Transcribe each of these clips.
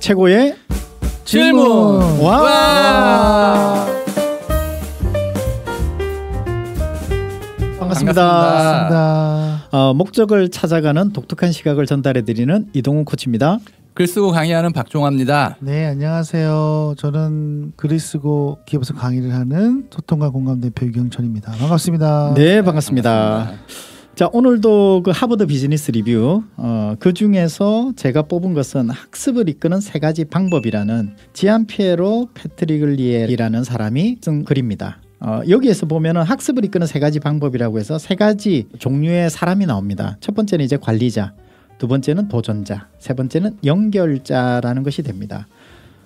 최고의 질문. 와. 반갑습니다. 목적을 찾아가는 독특한 시각을 전달해드리는 이동훈 코치입니다. 글 쓰고 강의하는 박종화입니다. 네, 안녕하세요. 저는 글을 쓰고 기업에서 강의를 하는 소통과 공감 대표 유경천입니다. 반갑습니다. 네, 반갑습니다. 자, 오늘도 그 하버드 비즈니스 리뷰 그 중에서 제가 뽑은 것은 학습을 이끄는 세 가지 방법이라는 지안 피에로 페트리글리에라는 사람이 쓴 글입니다. 여기에서 보면은 학습을 이끄는 세 가지 방법이라고 해서 세 가지 종류의 사람이 나옵니다. 첫 번째는 이제 관리자, 두 번째는 도전자, 세 번째는 연결자라는 것이 됩니다.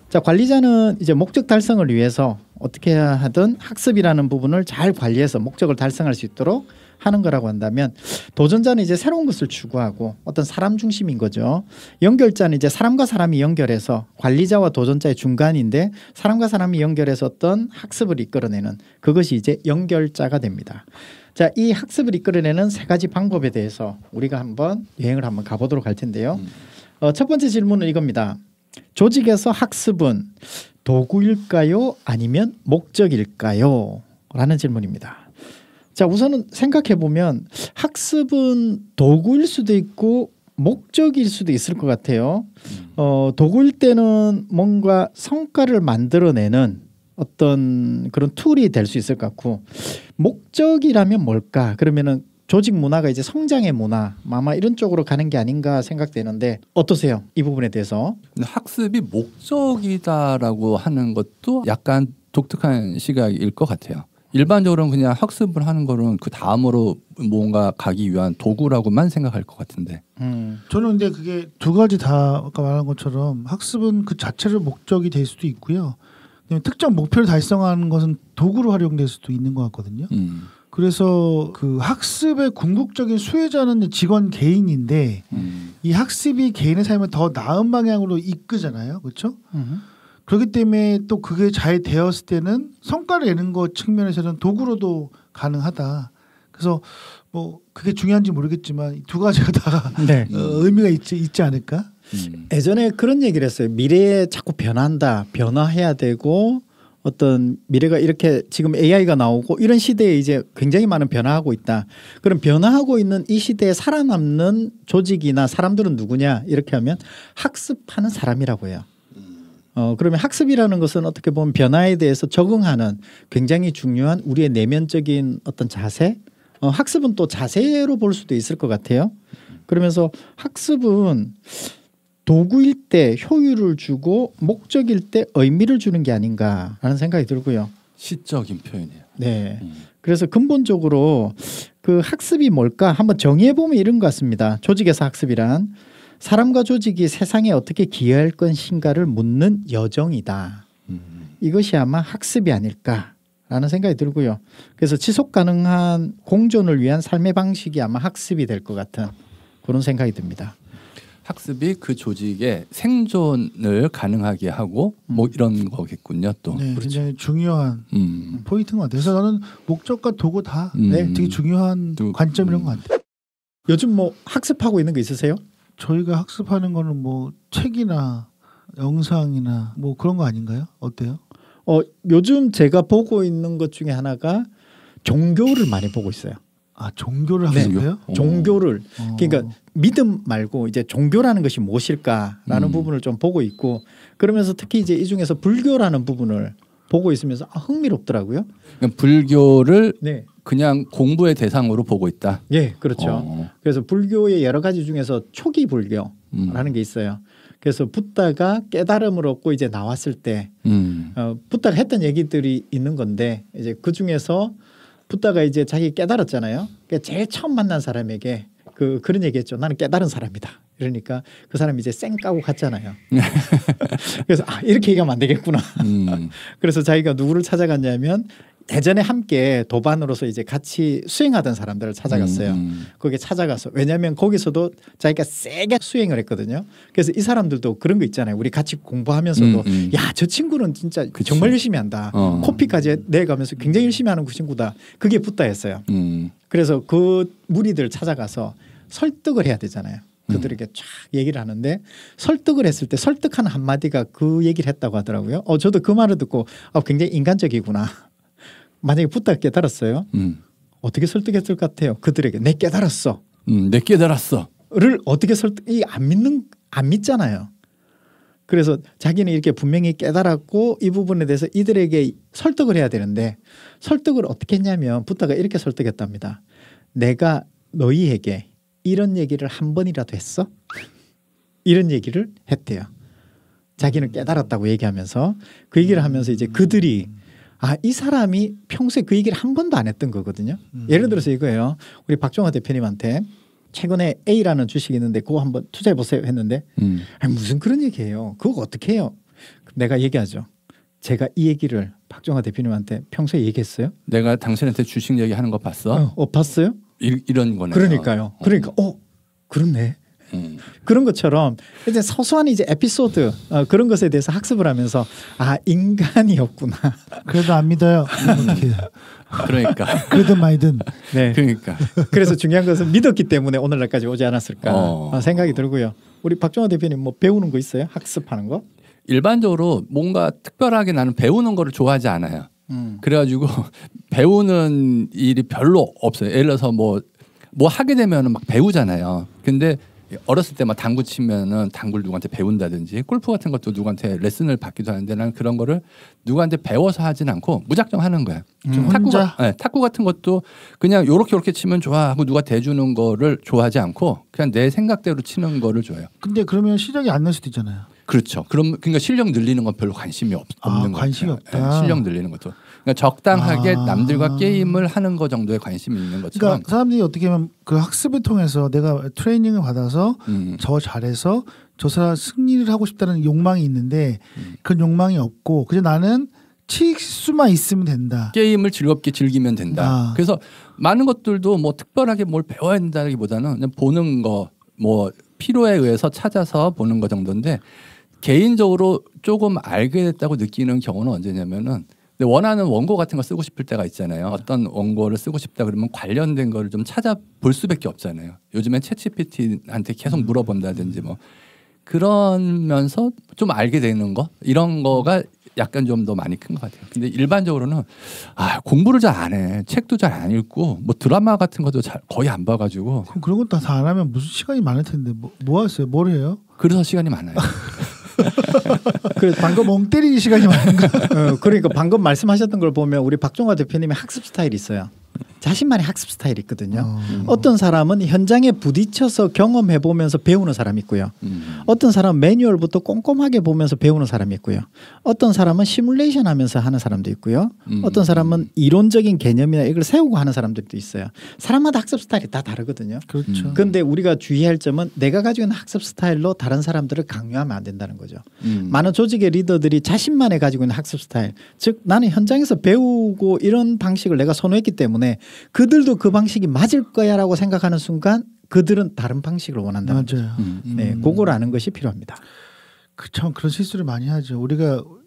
자, 관리자는 이제 목적 달성을 위해서 어떻게 하든 학습이라는 부분을 잘 관리해서 목적을 달성할 수 있도록 하는 거라고 한다면, 도전자는 이제 새로운 것을 추구하고 어떤 사람 중심인 거죠. 연결자는 이제 사람과 사람이 연결해서 관리자와 도전자의 중간인데 사람과 사람이 연결해서 어떤 학습을 이끌어내는 그것이 이제 연결자가 됩니다. 자, 이 학습을 이끌어내는 세 가지 방법에 대해서 우리가 한번 여행을 한번 가보도록 할 텐데요. 첫 번째 질문은 이겁니다. 조직에서 학습은 도구일까요? 아니면 목적일까요? 라는 질문입니다. 자, 우선은 생각해 보면 학습은 도구일 수도 있고 목적일 수도 있을 것 같아요. 도구일 때는 뭔가 성과를 만들어내는 어떤 그런 툴이 될 수 있을 것 같고, 목적이라면 뭘까? 그러면은 조직 문화가 이제 성장의 문화, 아마 이런 쪽으로 가는 게 아닌가 생각되는데 어떠세요? 이 부분에 대해서. 학습이 목적이다라고 하는 것도 약간 독특한 시각일 것 같아요. 일반적으로는 그냥 학습을 하는 거는 그 다음으로 뭔가 가기 위한 도구라고만 생각할 것 같은데. 저는 근데 그게 두 가지 다 아까 말한 것처럼 학습은 그 자체로 목적이 될 수도 있고요. 특정 목표를 달성하는 것은 도구로 활용될 수도 있는 것 같거든요. 그래서 그 학습의 궁극적인 수혜자는 직원 개인인데 이 학습이 개인의 삶을 더 나은 방향으로 이끄잖아요. 그렇죠? 그렇기 때문에 또 그게 잘 되었을 때는 성과를 내는 것 측면에서는 도구로도 가능하다. 그래서 뭐 그게 중요한지 모르겠지만 두 가지가 다 네. 의미가 있지 않을까? 예전에 그런 얘기를 했어요. 미래에 자꾸 변한다, 변화해야 되고 어떤 미래가 이렇게 지금 AI가 나오고 이런 시대에 이제 굉장히 많은 변화하고 있다. 그럼 변화하고 있는 이 시대에 살아남는 조직이나 사람들은 누구냐? 이렇게 하면 학습하는 사람이라고 해요. 그러면 학습이라는 것은 어떻게 보면 변화에 대해서 적응하는 굉장히 중요한 우리의 내면적인 어떤 자세, 학습은 또 자세로 볼 수도 있을 것 같아요. 그러면서 학습은 도구일 때 효율을 주고 목적일 때 의미를 주는 게 아닌가라는 생각이 들고요. 시적인 표현이에요. 네. 그래서 근본적으로 그 학습이 뭘까 한번 정의해 보면 이런 것 같습니다. 조직에서 학습이란 사람과 조직이 세상에 어떻게 기여할 것인가를 묻는 여정이다. 이것이 아마 학습이 아닐까라는 생각이 들고요. 그래서 지속 가능한 공존을 위한 삶의 방식이 아마 학습이 될 것 같은 그런 생각이 듭니다. 학습이 그 조직의 생존을 가능하게 하고 뭐 이런 거겠군요. 또 네, 그렇죠. 굉장히 중요한 포인트인 것 같아요. 그래서 저는 목적과 도구 다 되게 중요한 관점이란 것 같아요. 요즘 뭐 학습하고 있는 거 있으세요? 저희가 학습하는 거는 뭐 책이나 영상이나 뭐 그런 거 아닌가요? 어때요? 요즘 제가 보고 있는 것 중에 하나가 종교를 많이 보고 있어요. 아, 종교를 학습해요? 종교를. 그러니까 믿음 말고 이제 종교라는 것이 무엇일까라는 부분을 좀 보고 있고, 그러면서 특히 이제 이 중에서 불교라는 부분을 보고 있으면서 흥미롭더라고요. 그러니까 불교를 네. 그냥 공부의 대상으로 보고 있다. 예, 그렇죠. 그래서 불교의 여러 가지 중에서 초기 불교라는 게 있어요. 그래서 붓다가 깨달음을 얻고 이제 나왔을 때 붓다가 했던 얘기들이 있는 건데, 이제 그 중에서 붓다가 이제 자기 깨달았잖아요. 그러니까 제일 처음 만난 사람에게 그런 얘기했죠. 나는 깨달은 사람이다. 이러니까 그 사람이 이제 쌩 까고 갔잖아요. 그래서 이렇게 얘기하면 안 되겠구나. 그래서 자기가 누구를 찾아갔냐면 예전에 함께 도반으로서 이제 같이 수행하던 사람들을 찾아갔어요. 거기에 찾아가서, 왜냐하면 거기서도 자기가 세게 수행을 했거든요. 그래서 이 사람들도 그런 거 있잖아요. 우리 같이 공부하면서도 야, 저 친구는 진짜 그치. 정말 열심히 한다. 코피까지 내가면서 굉장히 열심히 하는 그 친구다. 그게 붓다였어요. 그래서 그 무리들 찾아가서 설득을 해야 되잖아요. 그들에게 쫙 얘기를 하는데 설득을 했을 때 설득하는 한마디가 그 얘기를 했다고 하더라고요. 저도 그 말을 듣고 굉장히 인간적이구나. 만약에 부탁 깨달았어요. 어떻게 설득했을 것 같아요? 그들에게 내 깨달았어. 내 깨달았어.를 어떻게 안 믿잖아요. 그래서 자기는 이렇게 분명히 깨달았고 이 부분에 대해서 이들에게 설득을 해야 되는데 설득을 어떻게 했냐면 부다가 이렇게 설득했답니다. 내가 너희에게 이런 얘기를 한 번이라도 했어? 이런 얘기를 했대요. 자기는 깨달았다고 얘기하면서 그 얘기를 하면서 이제 그들이 이 사람이 평소에 그 얘기를 한 번도 안 했던 거거든요. 예를 들어서 이거예요. 우리 박종화 대표님한테 최근에 A라는 주식이 있는데 그거 한번 투자해 보세요 했는데 무슨 그런 얘기예요. 그거 어떻게 해요? 내가 얘기하죠. 제가 이 얘기를 박종화 대표님한테 평소에 얘기했어요. 내가 당신한테 주식 얘기하는 거 봤어? 봤어요? 이런 거네요. 그러니까요. 그러니까 그렇네. 그런 것처럼 이제 소소한 이제 에피소드 그런 것에 대해서 학습을 하면서 인간이었구나. 그래도 안 믿어요. 그러니까. 그래도 말든. 네. 그러니까. 그래서 중요한 것은 믿었기 때문에 오늘날까지 오지 않았을까 생각이 들고요. 우리 박종화 대표님 뭐 배우는 거 있어요? 학습하는 거? 일반적으로 뭔가 특별하게 나는 배우는 거를 좋아하지 않아요. 그래가지고 배우는 일이 별로 없어요. 예를 들어서 뭐 하게 되면은 막 배우잖아요. 근데 어렸을 때 막 당구 치면은 당구를 누구한테 배운다든지 골프 같은 것도 누구한테 레슨을 받기도 하는데 나는 그런 거를 누구한테 배워서 하진 않고 무작정 하는 거야. 탁구 같은 것도 그냥 요렇게 치면 좋아 하고 누가 대주는 거를 좋아하지 않고 그냥 내 생각대로 치는 거를 좋아해요. 근데 그러면 실력이 안 날 수도 있잖아요. 그렇죠. 그러니까 실력 늘리는 건 별로 관심이 없는 거예요. 관심이 없다. 실력 늘리는 것도. 그러니까 적당하게 남들과 게임을 하는 거 정도에 관심이 있는 것처럼. 그러니까 사람들이 어떻게 보면 그 학습을 통해서 내가 트레이닝을 받아서 저 잘해서 저 사람 승리를 하고 싶다는 욕망이 있는데 그런 욕망이 없고 그냥 나는 칠 수만 있으면 된다. 게임을 즐겁게 즐기면 된다. 그래서 많은 것들도 뭐 특별하게 뭘 배워야 된다기보다는 그냥 보는 거 뭐 필요에 의해서 찾아서 보는 거 정도인데 개인적으로 조금 알게 됐다고 느끼는 경우는 언제냐면은 원하는 원고 같은 거 쓰고 싶을 때가 있잖아요. 어떤 원고를 쓰고 싶다 그러면 관련된 거를 좀 찾아볼 수밖에 없잖아요. 요즘엔 챗GPT한테 계속 물어본다든지 뭐 그러면서 좀 알게 되는 거 이런 거가 약간 좀 더 많이 큰 것 같아요. 근데 일반적으로는 공부를 잘 안 해. 책도 잘 안 읽고 뭐 드라마 같은 것도 거의 안 봐가지고. 그럼 그런 것도 다 안 하면 무슨 시간이 많을 텐데 뭐 하세요? 뭘 해요? 그래서 시간이 많아요. 그래서 방금 멍 때리는 시간이 많은가? 그러니까 방금 말씀하셨던 걸 보면 우리 박종화 대표님의 학습 스타일이 있어요. 자신만의 학습 스타일이 있거든요. 어떤 사람은 현장에 부딪혀서 경험해 보면서 배우는 사람이 있고요. 어떤 사람은 매뉴얼부터 꼼꼼하게 보면서 배우는 사람이 있고요. 어떤 사람은 시뮬레이션 하면서 하는 사람도 있고요. 어떤 사람은 이론적인 개념이나 이걸 세우고 하는 사람들도 있어요. 사람마다 학습 스타일이 다 다르거든요. 그렇죠. 그런데 우리가 주의할 점은 내가 가지고 있는 학습 스타일로 다른 사람들을 강요하면 안 된다는 거죠. 많은 조직의 리더들이 자신만의 가지고 있는 학습 스타일, 즉 나는 현장에서 배우고 이런 방식을 내가 선호했기 때문에 그들도 그 방식이 맞을 거야라고 생각하는 순간 그들은 다른 방식을 원한다는 거죠. 네, 그걸 아는 것이 필요합니다. 참 그런 실수를 많이 하죠.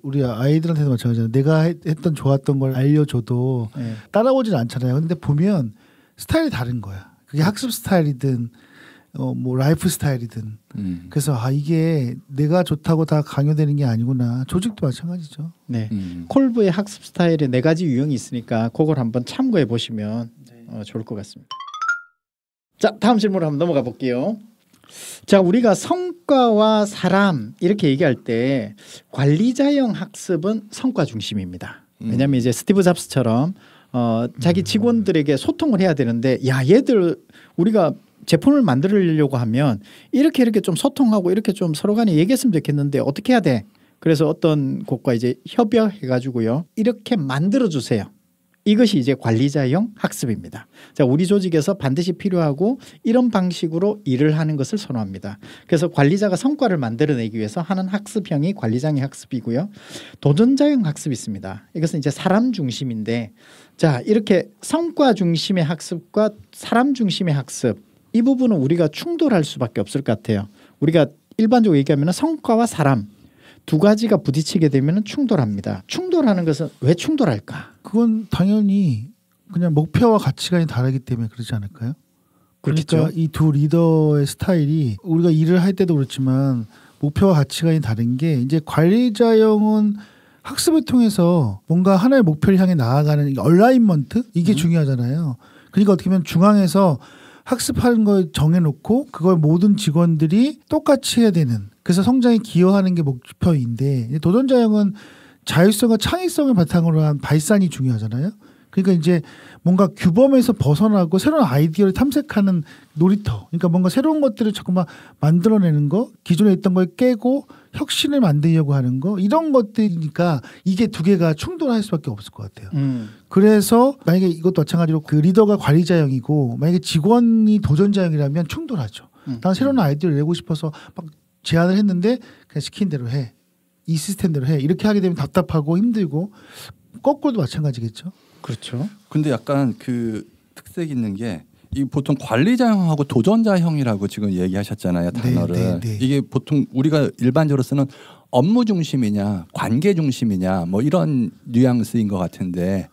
우리 아이들한테도 마찬가지잖아요. 내가 했던 좋았던 걸 알려줘도 따라오진 않잖아요. 근데 보면 스타일이 다른 거야. 그게 학습 스타일이든 뭐 라이프 스타일이든. 그래서 이게 내가 좋다고 다 강요되는 게 아니구나. 조직도 마찬가지죠. 네, 콜브의 학습 스타일에 4가지 유형이 있으니까 그걸 한번 참고해 보시면 좋을 것 같습니다. 자, 다음 질문으로 한번 넘어가 볼게요. 자, 우리가 성과와 사람 이렇게 얘기할 때 관리자형 학습은 성과 중심입니다. 왜냐하면 이제 스티브 잡스처럼 자기 직원들에게 소통을 해야 되는데 얘들 우리가 제품을 만들려고 하면 이렇게 좀 소통하고 이렇게 좀 서로 간에 얘기했으면 좋겠는데 어떻게 해야 돼? 그래서 어떤 곳과 이제 협의해 가지고요. 이렇게 만들어 주세요. 이것이 이제 관리자형 학습입니다. 자, 우리 조직에서 반드시 필요하고 이런 방식으로 일을 하는 것을 선호합니다. 그래서 관리자가 성과를 만들어내기 위해서 하는 학습형이 관리자형 학습이고요. 도전자형 학습이 있습니다. 이것은 이제 사람 중심인데 자, 이렇게 성과 중심의 학습과 사람 중심의 학습 이 부분은 우리가 충돌할 수밖에 없을 것 같아요. 우리가 일반적으로 얘기하면 성과와 사람 두 가지가 부딪히게 되면 충돌합니다. 충돌하는 것은 왜 충돌할까? 그건 당연히 그냥 목표와 가치관이 다르기 때문에 그러지 않을까요? 그러니까 이 두 리더의 스타일이 우리가 일을 할 때도 그렇지만 목표와 가치관이 다른 게 이제 관리자형은 학습을 통해서 뭔가 하나의 목표를 향해 나아가는 얼라인먼트 이게 중요하잖아요. 그러니까 어떻게 보면 중앙에서 학습하는 걸 정해놓고 그걸 모든 직원들이 똑같이 해야 되는 그래서 성장에 기여하는 게 목표인데 도전자형은 자율성과 창의성을 바탕으로 한 발산이 중요하잖아요. 그러니까 이제 뭔가 규범에서 벗어나고 새로운 아이디어를 탐색하는 놀이터. 그러니까 뭔가 새로운 것들을 자꾸만 만들어내는 거, 기존에 있던 걸 깨고 혁신을 만들려고 하는 거 이런 것들이니까 이게 두 개가 충돌할 수밖에 없을 것 같아요. 그래서 만약에 이것도 마찬가지로 그 리더가 관리자형이고 만약에 직원이 도전자형이라면 충돌하죠. 난 새로운 아이디어를 내고 싶어서 막 제안을 했는데 그냥 시킨 대로 해. 이 시스템대로 해. 이렇게 하게 되면 답답하고 힘들고 거꾸로도 마찬가지겠죠. 그렇죠. 근데 약간 그 특색 있는 게 이 보통 관리자형하고 도전자형이라고 지금 얘기하셨잖아요. 단어를. 네. 이게 보통 우리가 일반적으로 쓰는 업무 중심이냐 관계 중심이냐 뭐 이런 뉘앙스인 것 같은데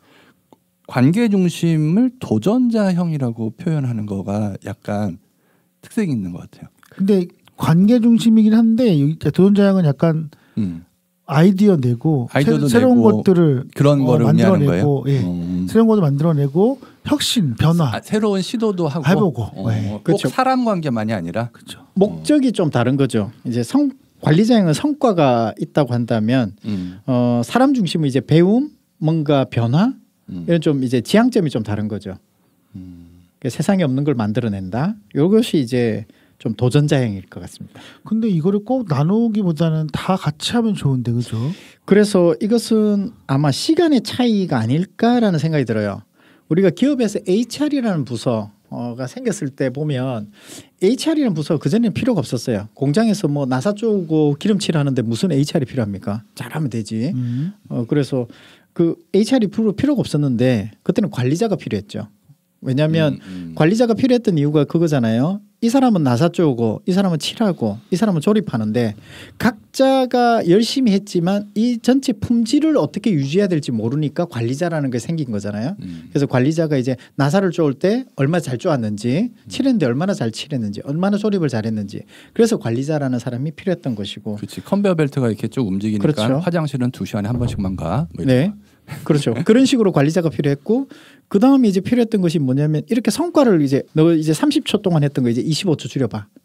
관계 중심을 도전자형이라고 표현하는 거가 약간 특색이 있는 것 같아요. 근데 관계 중심이긴 한데 도전자형은 약간 아이디어 내고 새로운 것들을 그런 거를 만들어내고 새로운 것도 만들어내고 혁신, 변화, 새로운 시도도 하고 해보고 꼭 그렇죠. 사람 관계만이 아니라 그렇죠. 목적이 좀 다른 거죠. 이제 관리자형은 성과가 있다고 한다면 사람 중심은 이제 배움, 뭔가 변화 이런 좀 이제 지향점이 좀 다른 거죠. 그러니까 세상에 없는 걸 만들어낸다. 이것이 이제 좀 도전자형일 것 같습니다. 근데 이거를 꼭 나누기보다는 다 같이 하면 좋은데 그죠? 그래서 이것은 아마 시간의 차이가 아닐까라는 생각이 들어요. 우리가 기업에서 HR이라는 부서가 생겼을 때 보면 HR이라는 부서가 그전에는 필요가 없었어요. 공장에서 뭐 나사 쪼고 기름칠 하는데 무슨 HR이 필요합니까? 잘하면 되지. 그래서 그 HR이 필요가 없었는데 그때는 관리자가 필요했죠. 왜냐하면 관리자가 필요했던 이유가 그거잖아요. 이 사람은 나사 쪼고 이 사람은 칠하고 이 사람은 조립하는데 각자가 열심히 했지만 이 전체 품질을 어떻게 유지해야 될지 모르니까 관리자라는 게 생긴 거잖아요. 그래서 관리자가 이제 나사를 쪼을 때 얼마나 잘 쪼았는지 칠했는데 얼마나 잘 칠했는지 얼마나 조립을 잘했는지 그래서 관리자라는 사람이 필요했던 것이고 그렇지. 컨베이어 벨트가 이렇게 쭉 움직이니까 그렇죠. 화장실은 2시간에 한 번씩만 가. 뭐 네. 그렇죠. 그런 식으로 관리자가 필요했고 그 다음에 이제 필요했던 것이 뭐냐면 이렇게 성과를 이제 너 이제 30초 동안 했던 거 이제 25초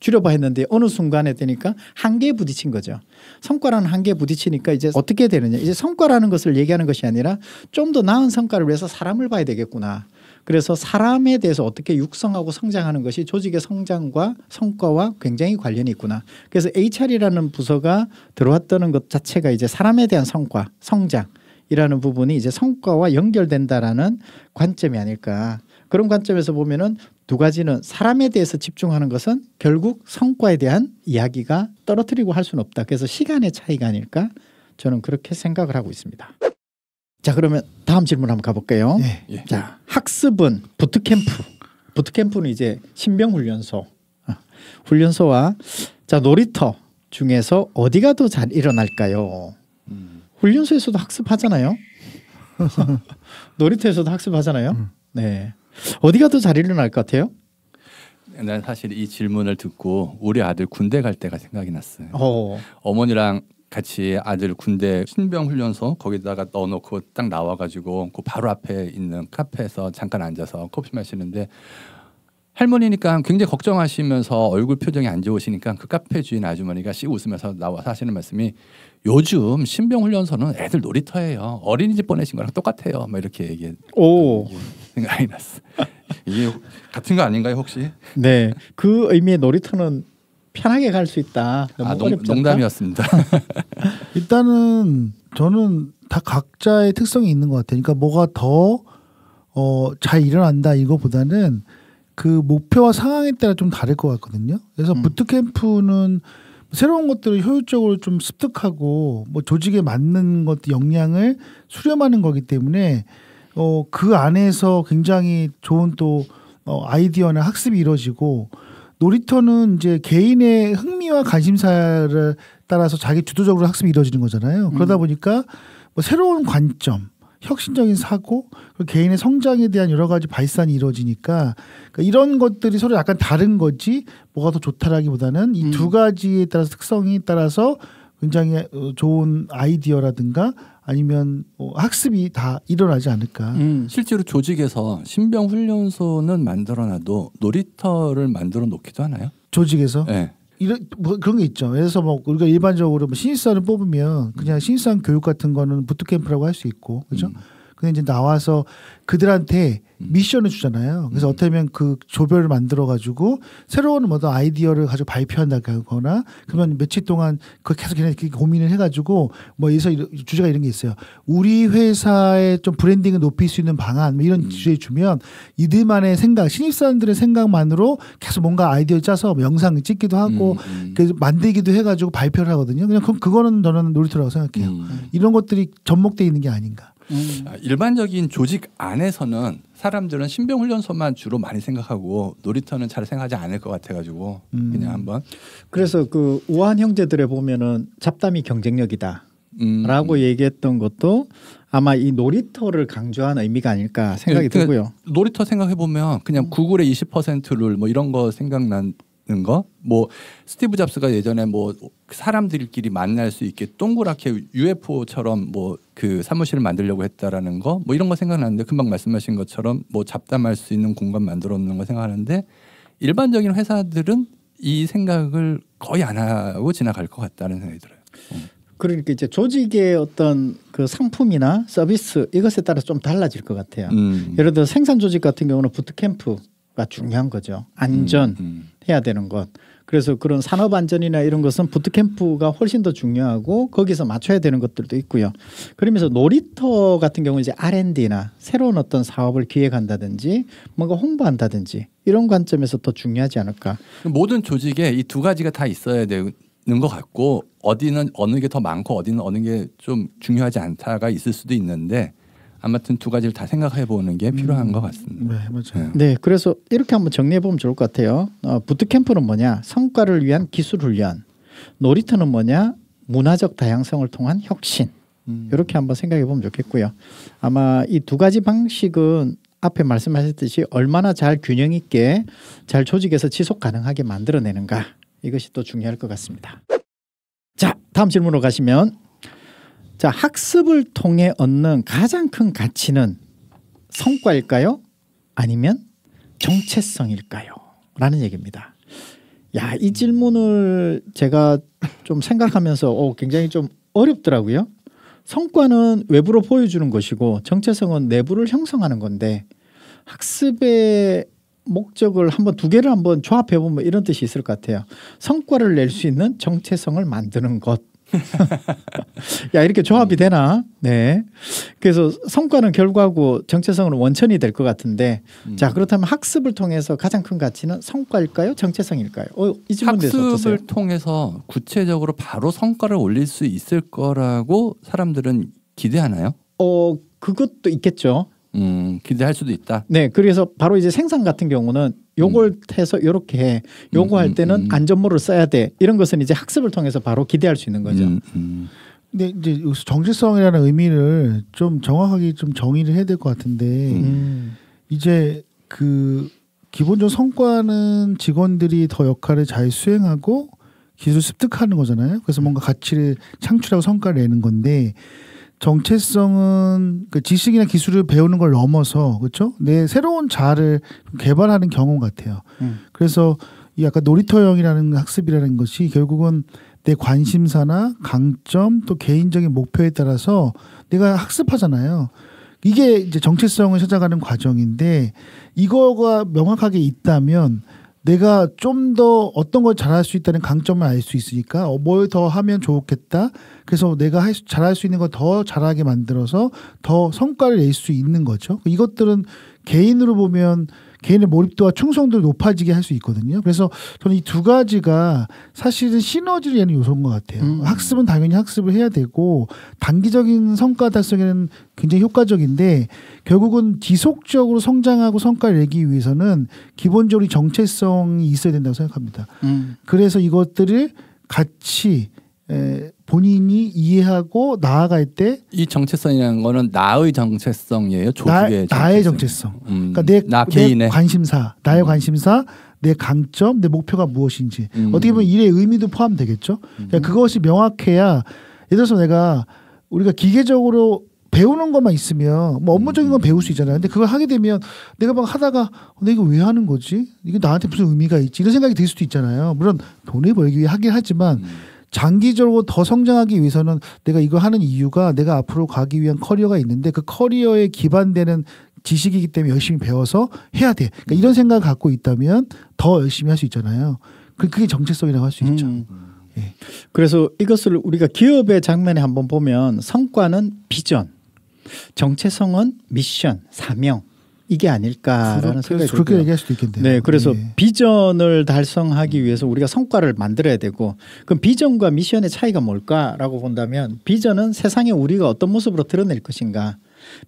줄여봐 했는데 어느 순간에 되니까 한계에 부딪힌 거죠. 성과라는 한계에 부딪히니까 이제 어떻게 되느냐 이제 성과라는 것을 얘기하는 것이 아니라 좀 더 나은 성과를 위해서 사람을 봐야 되겠구나. 그래서 사람에 대해서 어떻게 육성하고 성장하는 것이 조직의 성장과 성과와 굉장히 관련이 있구나. 그래서 HR이라는 부서가 들어왔다는 것 자체가 이제 사람에 대한 성과, 성장 이라는 부분이 이제 성과와 연결된다라는 관점이 아닐까. 그런 관점에서 보면은 두 가지는 사람에 대해서 집중하는 것은 결국 성과에 대한 이야기가 떨어뜨리고 할 수는 없다. 그래서 시간의 차이가 아닐까 저는 그렇게 생각을 하고 있습니다. 자 그러면 다음 질문 한번 가볼게요. 네. 자 학습은 부트캠프는 이제 신병훈련소 훈련소와 자 놀이터 중에서 어디가 더 잘 일어날까요? 훈련소에서도 학습하잖아요. 놀이터에서도 학습하잖아요. 네, 어디가 더 잘 일어날 것 같아요? 난 사실 이 질문을 듣고 우리 아들 군대 갈 때가 생각이 났어요. 어머니랑 같이 아들 군대 신병훈련소 거기다가 넣어놓고 딱 나와가지고 그 바로 앞에 있는 카페에서 잠깐 앉아서 커피 마시는데 할머니니까 굉장히 걱정하시면서 얼굴 표정이 안 좋으시니까 그 카페 주인 아주머니가 씩 웃으면서 나와서 하시는 말씀이 요즘 신병훈련소는 애들 놀이터예요. 어린이집 보내신 거랑 똑같아요. 막 이렇게 얘기해. 생각이 났어. 이게 같은 거 아닌가요 혹시? 네, 그 의미의 놀이터는 편하게 갈 수 있다. 농담이었습니다. 일단은 저는 다 각자의 특성이 있는 것 같아요. 그러니까 뭐가 더 잘 일어난다 이거보다는 그 목표와 상황에 따라 좀 다를 것 같거든요. 그래서 부트캠프는 새로운 것들을 효율적으로 좀 습득하고 뭐 조직에 맞는 것 역량을 수렴하는 거기 때문에 그 안에서 굉장히 좋은 또 아이디어나 학습이 이루어지고 놀이터는 이제 개인의 흥미와 관심사를 따라서 자기 주도적으로 학습이 이루어지는 거잖아요. 그러다 보니까 뭐 새로운 관점, 혁신적인 사고, 개인의 성장에 대한 여러 가지 발산이 이루어지니까 그러니까 이런 것들이 서로 약간 다른 거지 뭐가 더 좋다라기보다는 이 두 가지에 따라서 특성이 따라서 굉장히 좋은 아이디어라든가 아니면 학습이 다 일어나지 않을까. 실제로 조직에서 신병훈련소는 만들어놔도 놀이터를 만들어 놓기도 하나요? 조직에서? 네. 뭐 그런 게 있죠. 그래서 뭐 우리가 일반적으로 뭐 신입사원을 뽑으면 그냥 신입사원 교육 같은 거는 부트캠프라고 할 수 있고, 그렇죠? 근데 이제 나와서 그들한테 미션을 주잖아요. 그래서 어떻게 보면 그 조별을 만들어 가지고 새로운 어떤 아이디어를 가지고 발표한다거나 그러면 며칠 동안 그 계속 걔네 고민을 해가지고 뭐 여기서 주제가 이런 게 있어요. 우리 회사의 좀 브랜딩을 높일 수 있는 방안 뭐 이런 주제 주면 이들만의 생각, 신입사원들의 생각만으로 계속 뭔가 아이디어 짜서 뭐 영상을 찍기도 하고 그래서 만들기도 해가지고 발표를 하거든요. 그냥 그럼 그거는 저는 놀이터라고 생각해요. 이런 것들이 접목되어 있는 게 아닌가. 일반적인 조직 안에서는 사람들은 신병훈련소만 주로 많이 생각하고 놀이터는 잘 생각하지 않을 것 같아가지고 그냥 한번. 그래서 그 우한 형제들에 보면은 잡담이 경쟁력이다라고 얘기했던 것도 아마 이 놀이터를 강조하는 의미가 아닐까 생각이 들고요. 놀이터 생각해 보면 그냥 구글의 20%룰 뭐 이런 거 생각나는 거, 뭐 스티브 잡스가 예전에 뭐 사람들끼리 만날 수 있게 동그랗게 UFO처럼 뭐 그 사무실을 만들려고 했다라는 거, 뭐 이런 거 생각나는데 금방 말씀하신 것처럼 뭐 잡담할 수 있는 공간 만들어 놓는 거 생각하는데 일반적인 회사들은 이 생각을 거의 안 하고 지나갈 것 같다는 생각이 들어요. 그러니까 이제 조직의 어떤 그 상품이나 서비스 이것에 따라 좀 달라질 것 같아요. 예를 들어 생산 조직 같은 경우는 부트캠프가 중요한 거죠. 안전 해야 되는 것. 그래서 그런 산업 안전이나 이런 것은 부트캠프가 훨씬 더 중요하고 거기서 맞춰야 되는 것들도 있고요. 그러면서 놀이터 같은 경우는 이제 R&D나 새로운 어떤 사업을 기획한다든지 뭔가 홍보한다든지 이런 관점에서 더 중요하지 않을까. 모든 조직에 이 두 가지가 다 있어야 되는 것 같고 어디는 어느 게 더 많고 어디는 어느 게 좀 중요하지 않다가 있을 수도 있는데 아무튼 두 가지를 다 생각해 보는 게 필요한 것 같습니다. 네, 맞아요. 네, 그래서 이렇게 한번 정리해 보면 좋을 것 같아요. 부트캠프는 뭐냐? 성과를 위한 기술 훈련. 놀이터는 뭐냐? 문화적 다양성을 통한 혁신. 이렇게 한번 생각해 보면 좋겠고요. 아마 이 두 가지 방식은 앞에 말씀하셨듯이 얼마나 잘 균형 있게 잘 조직에서 지속 가능하게 만들어내는가. 이것이 또 중요할 것 같습니다. 자, 다음 질문으로 가시면 자, 학습을 통해 얻는 가장 큰 가치는 성과일까요? 아니면 정체성일까요? 라는 얘기입니다. 야, 이 질문을 제가 좀 생각하면서 굉장히 좀 어렵더라고요. 성과는 외부로 보여주는 것이고 정체성은 내부를 형성하는 건데 학습의 목적을 한번 두 개를 한번 조합해 보면 이런 뜻이 있을 것 같아요. 성과를 낼 수 있는 정체성을 만드는 것. 야, 이렇게 조합이 되나? 네. 그래서 성과는 결과고 정체성은 원천이 될 것 같은데 자, 그렇다면 학습을 통해서 가장 큰 가치는 성과일까요? 정체성일까요? 이 질문에 대해서 어떠세요? 학습을 통해서 구체적으로 바로 성과를 올릴 수 있을 거라고 사람들은 기대하나요? 그것도 있겠죠. 기대할 수도 있다. 네, 그래서 바로 이제 생산 같은 경우는 요걸 해서 이렇게 해. 요거 할 때는 안전모를 써야 돼. 이런 것은 이제 학습을 통해서 바로 기대할 수 있는 거죠. 근데 이제 정체성이라는 의미를 좀 정확하게 좀 정의를 해야 될 것 같은데 이제 그 기본적 성과는 직원들이 더 역할을 잘 수행하고 기술 습득하는 거잖아요. 그래서 뭔가 가치를 창출하고 성과를 내는 건데 정체성은 그 지식이나 기술을 배우는 걸 넘어서 그렇죠? 내 새로운 자아를 개발하는 경험 같아요. 그래서 이 약간 놀이터형이라는 학습이라는 것이 결국은 내 관심사나 강점 또 개인적인 목표에 따라서 내가 학습하잖아요. 이게 이제 정체성을 찾아가는 과정인데 이거가 명확하게 있다면 내가 좀 더 어떤 걸 잘할 수 있다는 강점을 알 수 있으니까 뭘 더 하면 좋겠다. 그래서 내가 잘할 수 있는 걸 더 잘하게 만들어서 더 성과를 낼 수 있는 거죠. 이것들은 개인으로 보면 개인의 몰입도와 충성도를 높아지게 할 수 있거든요. 그래서 저는 이 두 가지가 사실은 시너지를 내는 요소인 것 같아요. 학습은 당연히 학습을 해야 되고 단기적인 성과 달성에는 굉장히 효과적인데 결국은 지속적으로 성장하고 성과를 내기 위해서는 기본적으로 정체성이 있어야 된다고 생각합니다. 그래서 이것들을 같이 본인이 이해하고 나아갈 때 이 정체성이라는 거는 나의 정체성이에요. 조직의 나의 정체성. 그러니까 내 관심사, 나의 관심사, 내 강점, 내 목표가 무엇인지 어떻게 보면 일의 의미도 포함되겠죠. 그러니까 그것이 명확해야 예를 들어서 우리가 기계적으로 배우는 것만 있으면 뭐 업무적인 건 배울 수 있잖아요. 근데 그걸 하게 되면 내가 막 하다가 내가 이거 왜 하는 거지? 이게 나한테 무슨 의미가 있지? 이런 생각이 들 수도 있잖아요. 물론 돈을 벌기 위해 하긴 하지만 장기적으로 더 성장하기 위해서는 내가 이거 하는 이유가 내가 앞으로 가기 위한 커리어가 있는데 그 커리어에 기반되는 지식이기 때문에 열심히 배워서 해야 돼. 그러니까 이런 생각을 갖고 있다면 더 열심히 할 수 있잖아요. 그게 정체성이라고 할 수 있죠. 예. 그래서 이것을 우리가 기업의 장면에 한번 보면 성과는 비전, 정체성은 미션, 사명 이게 아닐까라는 생각이 들고요. 그렇게 얘기할 수도 있겠네요. 네, 그래서 비전을 달성하기 위해서 우리가 성과를 만들어야 되고 그럼 비전과 미션의 차이가 뭘까라고 본다면 비전은 세상에 우리가 어떤 모습으로 드러낼 것인가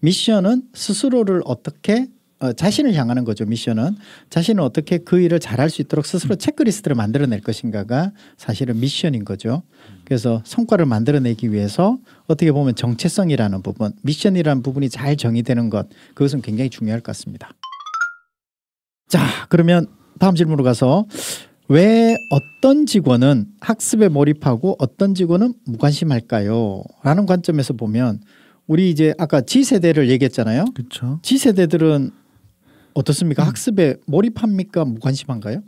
미션은 스스로를 어떻게 자신을 향하는 거죠. 미션은 자신은 어떻게 그 일을 잘할 수 있도록 스스로 체크리스트를 만들어낼 것인가가 사실은 미션인 거죠. 그래서 성과를 만들어내기 위해서 어떻게 보면 정체성이라는 부분 미션이라는 부분이 잘 정의되는 것 그것은 굉장히 중요할 것 같습니다. 자 그러면 다음 질문으로 가서 왜 어떤 직원은 학습에 몰입하고 어떤 직원은 무관심할까요? 라는 관점에서 보면 우리 이제 아까 G세대를 얘기했잖아요. 그렇죠. G세대들은 어떻습니까? 학습에 몰입합니까? 무관심한가요?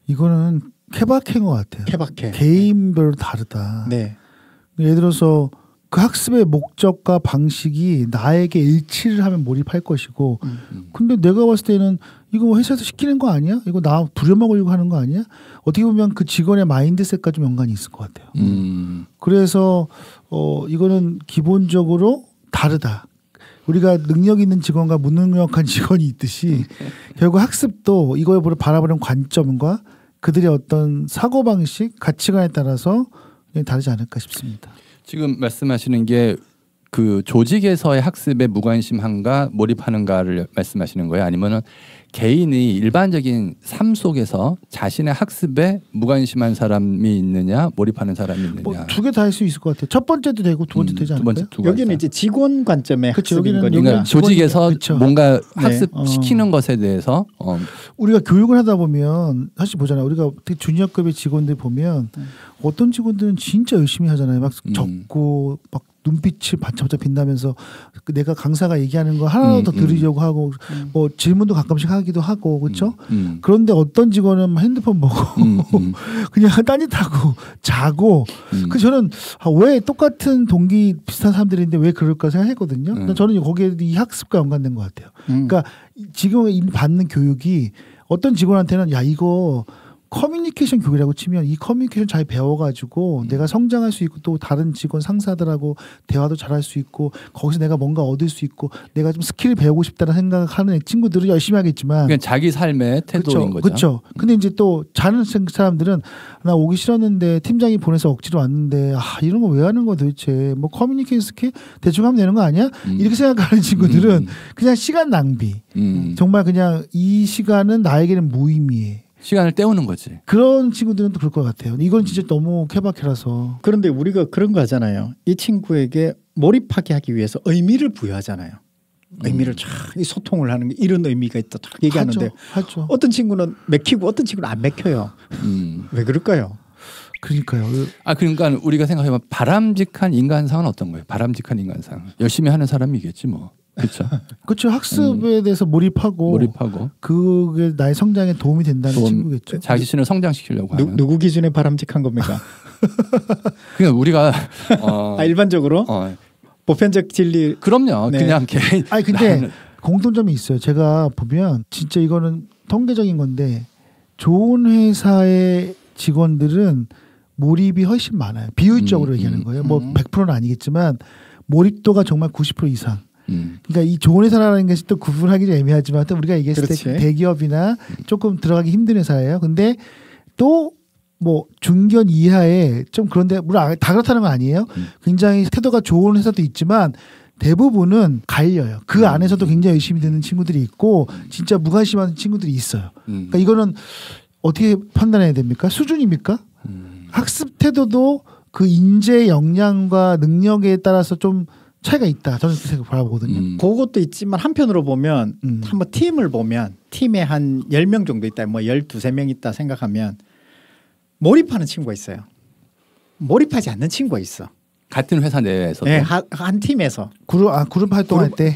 이거는 케바케인 것 같아요. 케바케. 개인별로 다르다. 네. 예를 들어서 그 학습의 목적과 방식이 나에게 일치를 하면 몰입할 것이고 근데 내가 봤을 때는 이거 회사에서 시키는 거 아니야? 이거 나 부려먹으려고 하는 거 아니야? 어떻게 보면 그 직원의 마인드셋과 좀 연관이 있을 것 같아요. 그래서 이거는 기본적으로 다르다. 우리가 능력 있는 직원과 무능력한 직원이 있듯이 결국 학습도 이걸 바라보는 관점과 그들의 어떤 사고방식, 가치관에 따라서 다르지 않을까 싶습니다. 지금 말씀하시는 게 그 조직에서의 학습에 무관심한가 몰입하는가를 말씀하시는 거예요? 아니면은 개인이 일반적인 삶 속에서 자신의 학습에 무관심한 사람이 있느냐 몰입하는 사람이 있느냐 두 개 다 할 수 있을 것 같아요. 첫 번째도 되고 두 번째도 되지 않을까요? 여기는 이제 직원 관점의 학습인 거니까 그러니까 조직에서 뭔가 학습시키는 것에 대해서 우리가 교육을 하다 보면 사실 보잖아요. 우리가 주니어급의 직원들 보면 어떤 직원들은 진짜 열심히 하잖아요. 막 적고 막 눈빛이 반짝반짝 빛나면서 내가 강사가 얘기하는 거 하나 더 들으려고 하고 뭐 질문도 가끔씩 하기도 하고 그렇죠? 그런데 어떤 직원은 핸드폰 보고 그냥 딴짓하고 자고 그 저는 왜 똑같은 동기 비슷한 사람들인데 왜 그럴까 생각했거든요. 저는 거기에 이 학습과 연관된 것 같아요. 그러니까 지금 이미 받는 교육이 어떤 직원한테는 야 이거 커뮤니케이션 교육이라고 치면 이 커뮤니케이션 잘 배워가지고 내가 성장할 수 있고 또 다른 직원 상사들하고 대화도 잘할 수 있고 거기서 내가 뭔가 얻을 수 있고 내가 좀 스킬을 배우고 싶다는 생각하는 친구들은 열심히 하겠지만 그냥 자기 삶의 태도인 거죠. 그렇죠. 근데 이제 또 자는 사람들은 나 오기 싫었는데 팀장이 보내서 억지로 왔는데 이런 거 왜 하는 거야 도대체 뭐 커뮤니케이션 스킬 대충 하면 되는 거 아니야? 이렇게 생각하는 친구들은 그냥 시간 낭비. 정말 그냥 이 시간은 나에게는 무의미해. 시간을 때우는 거지. 그런 친구들은 또 그럴 것 같아요. 이건 진짜 너무 케바케라서. 그런데 우리가 그런 거 하잖아요. 이 친구에게 몰입하게 하기 위해서 의미를 부여하잖아요. 의미를 쫙 소통을 하는 게 이런 의미가 있다 쫙 얘기하는데 하죠. 어떤 친구는 맥히고 어떤 친구는 안 맥혀요. 왜 그럴까요? 그러니까요. 그러니까 우리가 생각해보면 바람직한 인간상은 어떤 거예요? 바람직한 인간상. 열심히 하는 사람이겠지 뭐. 그렇죠. 그렇죠. 학습에 대해서 몰입하고 그게 나의 성장에 도움이 된다는 친구겠죠. 자신을 성장시키려고 하는. 누구 기준에 바람직한 겁니까? 그냥 우리가 일반적으로 보편적 진리. 그럼요. 네. 그냥 개인. 근데 공통점이 있어요. 제가 보면 진짜 이거는 통계적인 건데 좋은 회사의 직원들은 몰입이 훨씬 많아요. 비율적으로 얘기하는 거예요. 뭐 100%는 아니겠지만 몰입도가 정말 90% 이상. 그러니까 이 좋은 회사라는 것이 또 구분하기 좀 애매하지만 또 우리가 얘기했을 때 대기업이나 조금 들어가기 힘든 회사예요. 근데 또 뭐 중견 이하에 좀 그런데 물론 다 그렇다는 건 아니에요. 굉장히 태도가 좋은 회사도 있지만 대부분은 갈려요. 그 안에서도 굉장히 열심히 듣는 친구들이 있고 진짜 무관심한 친구들이 있어요. 그러니까 이거는 어떻게 판단해야 됩니까? 수준입니까? 학습 태도도 그 인재 역량과 능력에 따라서 좀 차이가 있다. 저는 그렇게 바라보거든요. 그것도 있지만 한편으로 보면 한번 팀을 보면 팀에 한 10명 정도 있다. 뭐 12~13명 있다 생각하면 몰입하는 친구가 있어요. 몰입하지 않는 친구가 있어. 같은 회사 내에서. 네, 한 팀에서. 그룹 활동할 때.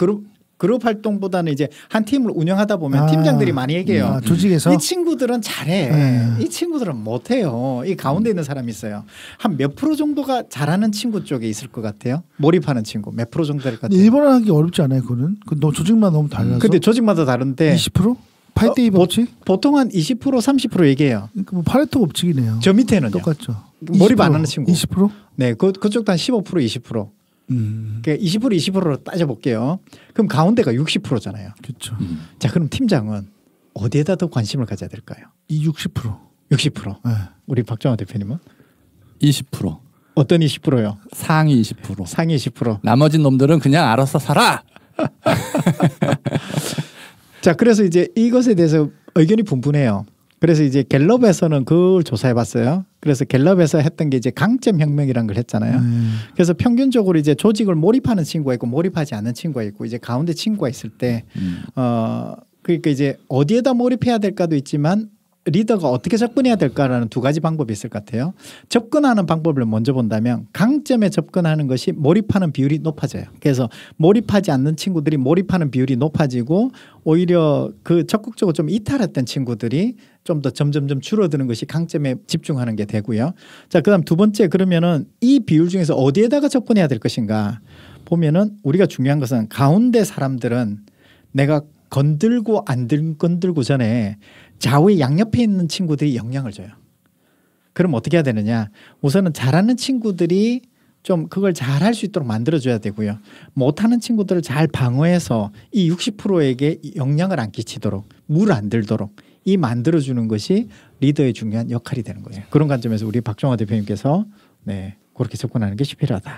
그룹 활동보다는 이제 한 팀을 운영하다 보면 팀장들이 많이 얘기해요. 조직에서 이 친구들은 잘해. 이 친구들은 못해요. 이 가운데 있는 사람이 있어요. 한 몇 프로 정도가 잘하는 친구 쪽에 있을 것 같아요. 몰입하는 친구 몇 프로 정도 될 것 같아요. 일본어 하기 어렵지 않아요, 그거는? 너 조직마다 너무 달라서. 근데 조직마다 다른데 20%? 8대2 법칙? 보통 한 20% 30% 얘기해요. 그러니까 뭐 파레토 법칙이네요. 저 밑에는요. 똑같죠. 몰입 안 하는 친구. 20%? 네, 그쪽도 한 15% 20%. 그러니까 20%로 따져볼게요. 그럼 가운데가 60%잖아요. 그렇죠. 자, 그럼 팀장은 어디에다 더 관심을 가져야 될까요? 이 60%. 60%. 네. 우리 박정화 대표님은? 20%. 어떤 20%요? 상위 20%. 상위 20%. 나머지 놈들은 그냥 알아서 살아. 자, 그래서 이제 이것에 대해서 의견이 분분해요. 그래서 이제 갤럽에서는 그걸 조사해 봤어요. 그래서 갤럽에서 했던 게 이제 강점 혁명이라는 걸 했잖아요. 그래서 평균적으로 이제 조직을 몰입하는 친구가 있고 몰입하지 않는 친구가 있고 이제 가운데 친구가 있을 때 그러니까 이제 어디에다 몰입해야 될까도 있지만 리더가 어떻게 접근해야 될까라는 두 가지 방법이 있을 것 같아요. 접근하는 방법을 먼저 본다면 강점에 접근하는 것이 몰입하는 비율이 높아져요. 그래서 몰입하지 않는 친구들이 몰입하는 비율이 높아지고 오히려 그 적극적으로 좀 이탈했던 친구들이 좀 더 점점점 줄어드는 것이 강점에 집중하는 게 되고요. 자, 그다음 두 번째 그러면은 이 비율 중에서 어디에다가 접근해야 될 것인가 보면은 우리가 중요한 것은 가운데 사람들은 내가 건들고 안 건들고 전에 좌우에 양옆에 있는 친구들이 영향을 줘요. 그럼 어떻게 해야 되느냐? 우선은 잘하는 친구들이 좀 그걸 잘할 수 있도록 만들어줘야 되고요. 못하는 친구들을 잘 방어해서 이 60%에게 영향을 안 끼치도록 물 안 들도록 이 만들어주는 것이 리더의 중요한 역할이 되는 거예요. 그런 관점에서 우리 박정화 대표님께서 네, 그렇게 접근하는 것이 필요하다.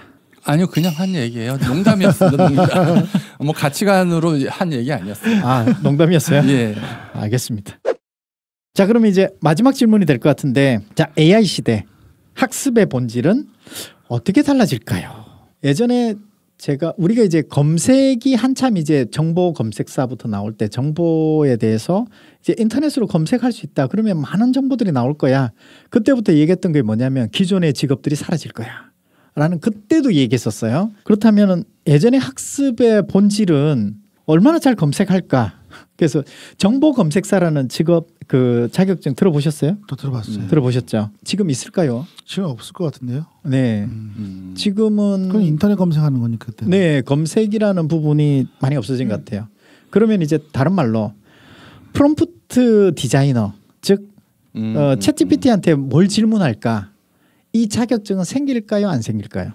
아니요, 그냥 한 얘기예요. 농담이었습니다. 농담. 뭐 가치관으로 한 얘기 아니었어요. 아, 농담이었어요? 예. 알겠습니다. 자, 그러면 이제 마지막 질문이 될 것 같은데, 자, AI 시대 학습의 본질은 어떻게 달라질까요? 예전에 우리가 이제 검색이 한참 이제 정보 검색사부터 나올 때 정보에 대해서 이제 인터넷으로 검색할 수 있다. 그러면 많은 정보들이 나올 거야. 그때부터 얘기했던 게 뭐냐면 기존의 직업들이 사라질 거야. 라는 그때도 얘기했었어요. 그렇다면 예전에 학습의 본질은 얼마나 잘 검색할까? 그래서 정보 검색사라는 직업 그 자격증 들어보셨어요? 저 들어봤어요. 들어보셨죠? 지금 있을까요? 지금 없을 것 같은데요. 네. 지금은 그건 인터넷 검색하는 거니까 그때. 네, 검색이라는 부분이 많이 없어진 것 같아요. 그러면 이제 다른 말로 프롬프트 디자이너 즉 챗GPT한테 뭘 질문할까? 이 자격증은 생길까요? 안 생길까요?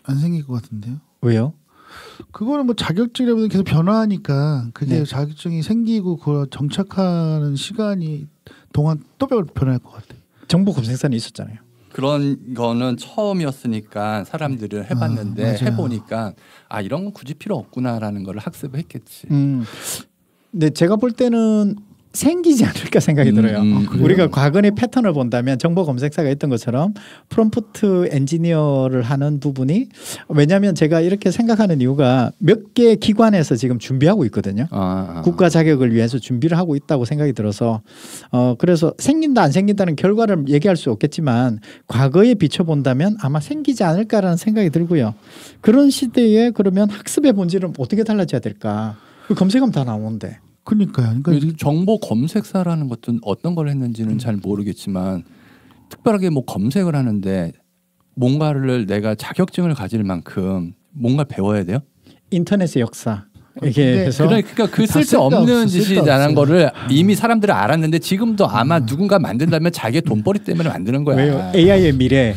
안 생길 것 같은데요. 왜요? 그거는 뭐 자격증이라면 계속 변화하니까 그게 네. 자격증이 생기고 그걸 정착하는 시간이 동안 또 변할 것 같아요. 정보 검색사는 있었잖아요. 그런 거는 처음이었으니까 사람들은 해봤는데 해보니까 아 이런 건 굳이 필요 없구나라는 걸 학습했겠지. 근데 제가 볼 때는 생기지 않을까 생각이 들어요. 우리가 과거의 패턴을 본다면 정보 검색사가 있던 것처럼 프롬프트 엔지니어를 하는 부분이 왜냐하면 제가 이렇게 생각하는 이유가 몇 개 기관에서 지금 준비하고 있거든요. 국가 자격을 위해서 준비를 하고 있다고 생각이 들어서 그래서 생긴다 안 생긴다는 결과를 얘기할 수 없겠지만 과거에 비춰본다면 아마 생기지 않을까라는 생각이 들고요. 그런 시대에 그러면 학습의 본질은 어떻게 달라져야 될까? 검색하면 다 나오는데. 그러니까요. 그러니까 정보 검색사라는 것도 어떤 걸 했는지는 잘 모르겠지만 특별하게 뭐 검색을 하는데 뭔가를 내가 자격증을 가질 만큼 뭔가 배워야 돼요? 인터넷의 역사. 이게 해서 그러니까 그 쓸데없는 짓이라는 거를 이미 사람들은 알았는데 지금도 아마 누군가 만든다면 자기의 돈벌이 때문에 만드는 거야. 왜요? AI의 미래.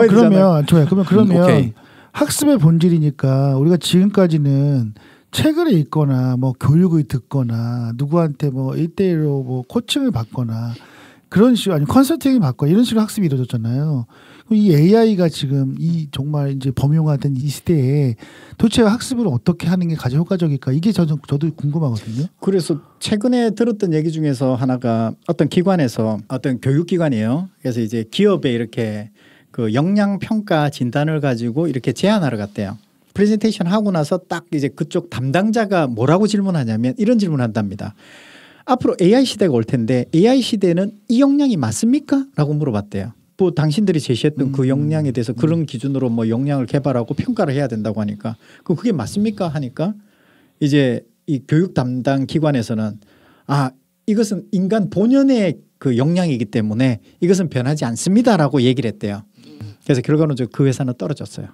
그러면 좋아요. 그러면 오케이. 학습의 본질이니까 우리가 지금까지는 책을 읽거나 뭐 교육을 듣거나 누구한테 뭐 1대1로 뭐 코칭을 받거나 그런 식으로 아니면 컨설팅을 받거나 이런 식으로 학습이 이루어졌잖아요. 이 AI가 지금 이 정말 이제 범용화된 이 시대에 도대체 학습을 어떻게 하는 게 가장 효과적일까? 이게 저도 궁금하거든요. 그래서 최근에 들었던 얘기 중에서 하나가 어떤 기관에서 어떤 교육기관이에요. 그래서 이제 기업에 이렇게 그 역량 평가 진단을 가지고 이렇게 제안하러 갔대요. 프레젠테이션 하고 나서 딱 이제 그쪽 담당자가 뭐라고 질문하냐면 이런 질문한답니다. 앞으로 AI 시대가 올 텐데 AI 시대는 이 역량이 맞습니까? 라고 물어봤대요. 뭐 당신들이 제시했던 그 역량에 대해서 그런 기준으로 뭐 역량을 개발하고 평가를 해야 된다고 하니까 그게 맞습니까? 하니까 이제 이 교육 담당 기관에서는 이것은 인간 본연의 그 역량이기 때문에 이것은 변하지 않습니다라고 얘기를 했대요. 그래서 결과는 그 회사는 떨어졌어요.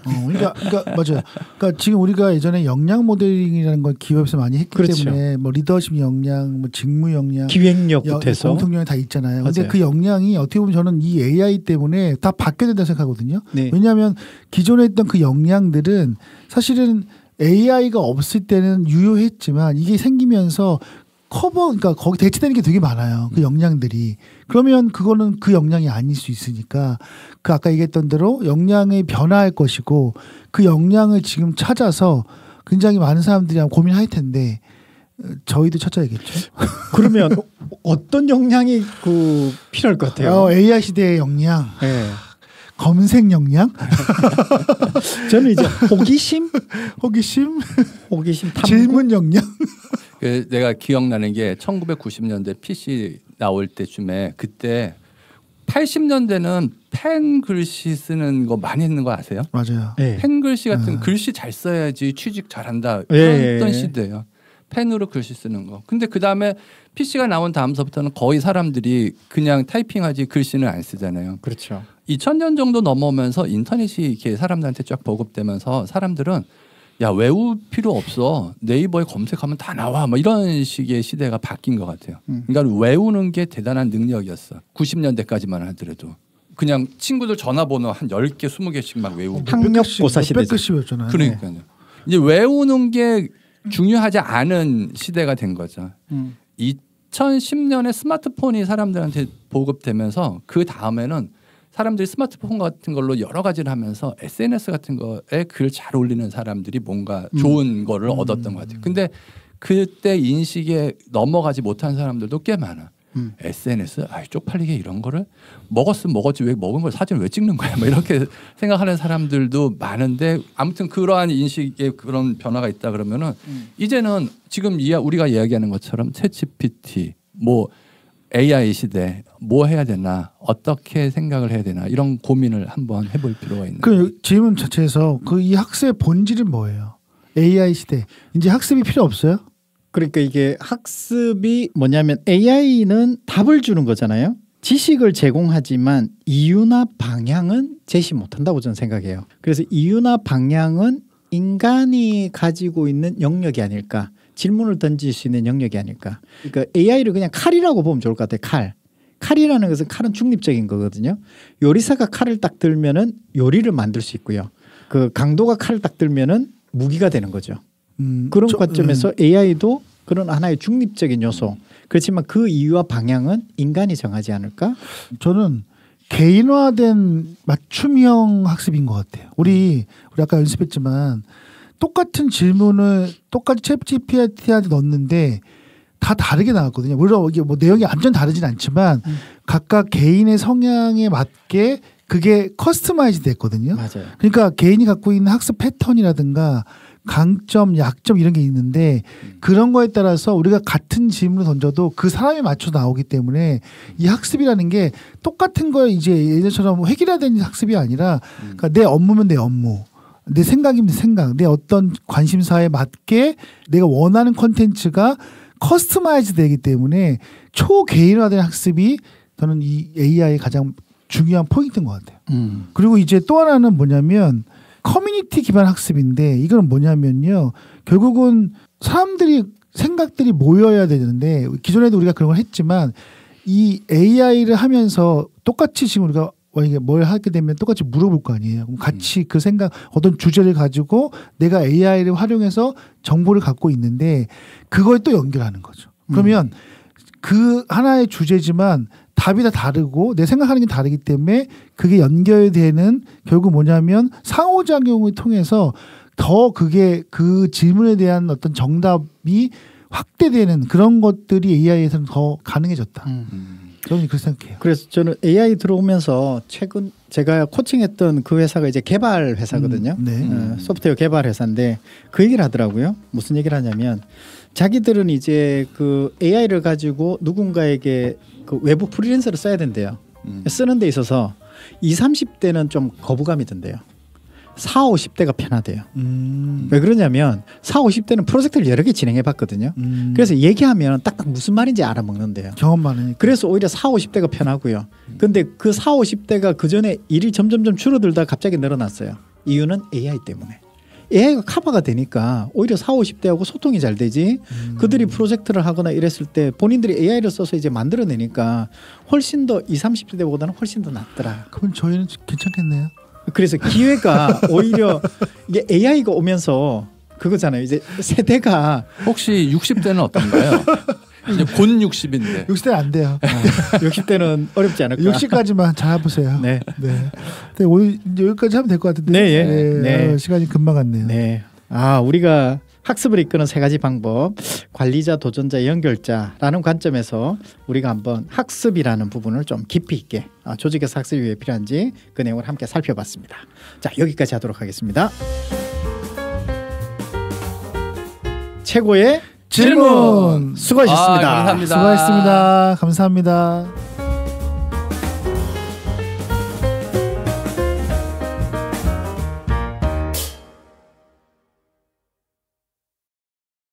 그러니까 맞아요. 그러니까 지금 우리가 예전에 역량 모델링이라는 걸 기업에서 많이 했기 그렇죠. 때문에 뭐 리더십 역량, 뭐 직무 역량, 기획력부터 해서 공통력이 다 있잖아요. 근데 맞아요. 그 역량이 어떻게 보면 저는 이 AI 때문에 다 바뀌어야 된다고 생각하거든요. 네. 왜냐하면 기존에 있던 그 역량들은 사실은 AI가 없을 때는 유효했지만 이게 생기면서 그러니까 거기 대체되는 게 되게 많아요. 그 역량들이. 그러면 그거는 그 역량이 아닐 수 있으니까 그 아까 얘기했던 대로 역량이 변화할 것이고 그 역량을 지금 찾아서 굉장히 많은 사람들이 고민할 텐데 저희도 찾아야겠죠. 그러면 어떤 역량이 필요할 것 같아요? AI 시대의 역량. 네. 검색 역량? 저는 이제 호기심, 탐구? 질문 역량. 내가 기억나는 게 1990년대 PC 나올 때쯤에 그때 80년대는 펜 글씨 쓰는 거 많이 했는 거 아세요? 맞아요. 네. 펜 글씨 같은 글씨 잘 써야지 취직 잘한다 이런 시대예요. 펜으로 글씨 쓰는 거. 근데 그 다음에 PC가 나온 다음서부터는 거의 사람들이 그냥 타이핑하지 글씨는 안 쓰잖아요. 그렇죠. 2000년 정도 넘어오면서 인터넷이 이렇게 사람들한테 쫙 보급되면서 사람들은 야 외울 필요 없어 네이버에 검색하면 다 나와 뭐 이런 식의 시대가 바뀐 것 같아요. 그러니까 외우는 게 대단한 능력이었어. 90년대까지만 하더라도 그냥 친구들 전화번호 한 10개 20개씩 막 외우고 학력고사 시대죠. 그러니까요. 이제 외우는 게 중요하지 않은 시대가 된 거죠. 2010년에 스마트폰이 사람들한테 보급되면서 그 다음에는 사람들이 스마트폰 같은 걸로 여러 가지를 하면서 SNS 같은 거에 글 잘 올리는 사람들이 뭔가 좋은 거를 얻었던 것 같아요. 근데 그때 인식에 넘어가지 못한 사람들도 꽤 많아. SNS 쪽팔리게 이런 거를 먹었으면 먹었지 왜 먹은 걸 사진을 왜 찍는 거야 뭐 이렇게 생각하는 사람들도 많은데 아무튼 그러한 인식에 그런 변화가 있다 그러면은 이제는 지금 우리가 이야기하는 것처럼 챗GPT 뭐 AI 시대 뭐 해야 되나 어떻게 생각을 해야 되나 이런 고민을 한번 해볼 필요가 있는 그 질문 자체에서 이 학습의 본질은 뭐예요? AI 시대 이제 학습이 필요 없어요? 그러니까 이게 학습이 뭐냐면 AI는 답을 주는 거잖아요. 지식을 제공하지만 이유나 방향은 제시 못한다고 저는 생각해요. 그래서 이유나 방향은 인간이 가지고 있는 영역이 아닐까. 질문을 던질 수 있는 영역이 아닐까. 그러니까 AI를 그냥 칼이라고 보면 좋을 것 같아요. 칼이라는 것은 칼은 중립적인 거거든요. 요리사가 칼을 딱 들면은 요리를 만들 수 있고요. 그 강도가 칼을 딱 들면은 무기가 되는 거죠. 그런 관점에서 AI도 그런 하나의 중립적인 요소. 그렇지만 그 이유와 방향은 인간이 정하지 않을까? 저는 개인화된 맞춤형 학습인 것 같아요. 우리 아까 연습했지만 똑같은 질문을 똑같이 챗GPT한테 넣었는데 다 다르게 나왔거든요. 물론 이게 뭐 내용이 완전 다르진 않지만 각각 개인의 성향에 맞게 그게 커스터마이즈 됐거든요. 맞아요. 그러니까 개인이 갖고 있는 학습 패턴이라든가 강점, 약점 이런 게 있는데 그런 거에 따라서 우리가 같은 질문을 던져도 그 사람에 맞춰 나오기 때문에 이 학습이라는 게 똑같은 거에 이제 예전처럼 획일화된 학습이 아니라 그러니까 내 업무면 내 업무, 내 생각이면 내 생각, 내 어떤 관심사에 맞게 내가 원하는 콘텐츠가 커스터마이즈 되기 때문에 초개인화된 학습이 저는 이 AI의 가장 중요한 포인트인 것 같아요. 그리고 이제 또 하나는 뭐냐면 커뮤니티 기반 학습인데 이건 뭐냐면요. 결국은 사람들이 생각들이 모여야 되는데 기존에도 우리가 그런 걸 했지만 이 AI를 하면서 똑같이 지금 우리가 만약에 뭘 하게 되면 똑같이 물어볼 거 아니에요. 그럼 같이 그 생각 어떤 주제를 가지고 내가 AI를 활용해서 정보를 갖고 있는데 그걸 또 연결하는 거죠. 그러면 그 하나의 주제지만 답이 다 다르고 내 생각하는 게 다르기 때문에 그게 연결되는 결국 뭐냐면 상호작용을 통해서 더 그게 그 질문에 대한 어떤 정답이 확대되는 그런 것들이 AI에서는 더 가능해졌다. 저는 그렇게 생각해요. 그래서 저는 AI 들어오면서 최근 제가 코칭했던 그 회사가 이제 개발 회사거든요. 소프트웨어 개발 회사인데 그 얘기를 하더라고요. 무슨 얘기를 하냐면 자기들은 이제 그 AI를 가지고 누군가에게 그 외부 프리랜서를 써야 된대요. 쓰는 데 있어서 20, 30대는 좀 거부감이 든대요. 40, 50대가 편하대요. 왜 그러냐면 40, 50대는 프로젝트를 여러 개 진행해 봤거든요. 그래서 얘기하면 딱딱 무슨 말인지 알아먹는데요. 경험 많으니까. 그래서 오히려 40, 50대가 편하고요. 근데 그 40, 50대가 그전에 일이 점점점 줄어들다 갑자기 늘어났어요. 이유는 AI 때문에. AI가 커버가 되니까 오히려 40, 50대하고 소통이 잘 되지. 그들이 프로젝트를 하거나 이랬을 때 본인들이 AI를 써서 이제 만들어내니까 훨씬 더 20, 30대보다는 훨씬 더 낫더라. 그럼 저희는 괜찮겠네요. 그래서 기회가 오히려 이게 AI가 오면서 그거잖아요. 이제 세대가 혹시 60대는 어떤가요? 이제 곧 60인데. 60대는 안 돼요. 60대는 어렵지 않을까. 60까지만 잘 해보세요. 네. 오늘 이제 여기까지 하면 될 것 같은데. 네. 시간이 금방 갔네요. 네. 우리가 학습을 이끄는 세 가지 방법, 관리자, 도전자, 연결자라는 관점에서 우리가 한번 학습이라는 부분을 좀 깊이 있게 조직에서 학습이 왜 필요한지 그 내용을 함께 살펴봤습니다. 자, 여기까지 하도록 하겠습니다. 최고의 질문 수고하셨습니다. 감사합니다. 수고하셨습니다. 감사합니다.